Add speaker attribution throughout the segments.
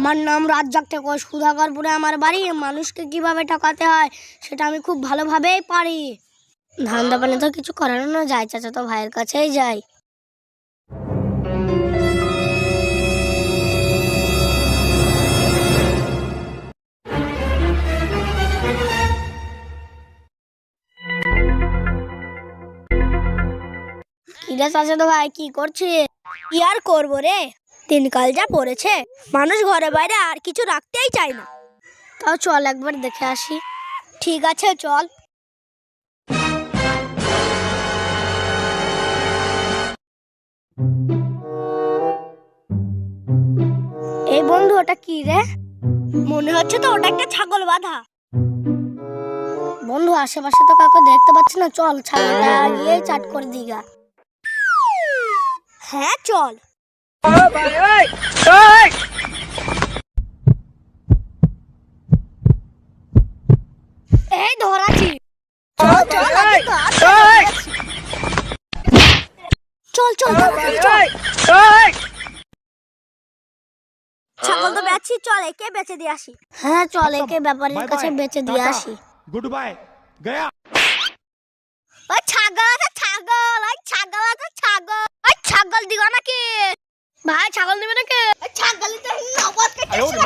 Speaker 1: আমার নাম রাজ্জাক থেকে, সুধাকরপুরে আমার বাড়ি। মানুষকে কিভাবে ঠকাতে হয় সেটা আমি খুব ভালোভাবেই পারি। ধান্দা পানি তো কিছু করার না, যাই চাচা তো ভাইয়ের কাছেই যাই। কিরে চাচা তো ভাই, কি করছিস? কি আর করবো রে, দিনকাল যা পড়েছে, মানুষ ঘরে বাইরে আর কিছু রাখতেই চায় না। তাও চল একবার দেখে আসি। ঠিক আছে চল। এই বন্ধু, ওটা কি রে? মনে হচ্ছে তো ওটা একটা ছাগল বাঁধা। বন্ধু, আশেপাশে তো কাউকে দেখতে পাচ্ছি না, চল ছাগলটা গিয়ে চাট করে দিগা। হ্যাঁ চল। এই ধরাছি। চল চল ছাগল তো বেচছি, চল একে বেচে দিয়ে আসি। হ্যাঁ চল, একে ব্যাপারীর কাছে বেচে দিয়ে আসি।
Speaker 2: Good bye Gaya.
Speaker 1: ওই ছাগল আছে ছাগল, ওই ছাগল আছে ছাগল, ওই ছাগল দিবা নাকি ভাই? ছাগল দিবে নাকি? ছাগলই তো নবাদ কেটেছে।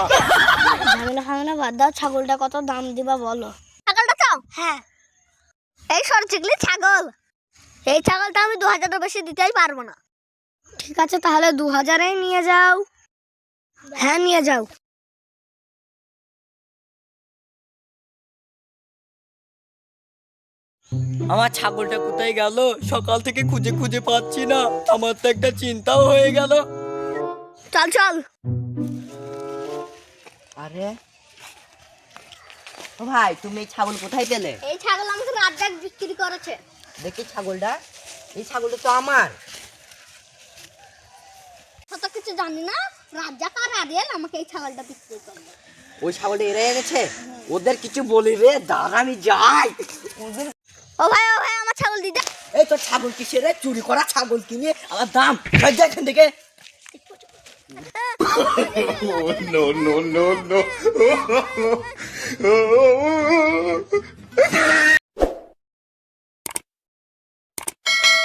Speaker 1: ঝামেলা ফামেলা বাদ দাও, ছাগলটা কত দাম দিবা বলো? ছাগলটা চাও? হ্যাঁ। এই সর চিকলি ছাগল, এই ছাগলটা আমি 2000 বেশি দিতেই পারবো না। ঠিক আছে তাহলে 2000-এই নিয়ে যাও। হ্যাঁ নিয়ে যাও।
Speaker 3: আমার ছাগলটা কোথায় গেল? সকাল থেকে খুঁজে খুঁজে পাচ্ছি না, আমার তো একটা চিন্তাও হয়ে গেল।
Speaker 1: চল চল।
Speaker 4: আরে ও ভাই, তুমি এই ছাগল কোথায় পেলে?
Speaker 1: এই ছাগল আমাকে রাজ্জাক বিক্রি করেছে।
Speaker 4: দেখি ছাগলটা, এই ছাগলটা তো আমার।
Speaker 1: কত কিছু জানি না, রাজ্জাক আর আরিয়াল আমাকে এই ছাগলটা বিক্রি করলো।
Speaker 4: ওই ছাগলটা এরা এনেছে, ওদের কিছু বলি রে, দাঁড়া আমি যাই।
Speaker 1: ও ভাই আমার ছাগল দিতে।
Speaker 4: এই তোর ছাগল কিসের রে? চুরি করা ছাগল কিনে আমার দাম যা এখান থেকে।
Speaker 2: No, no, no, no.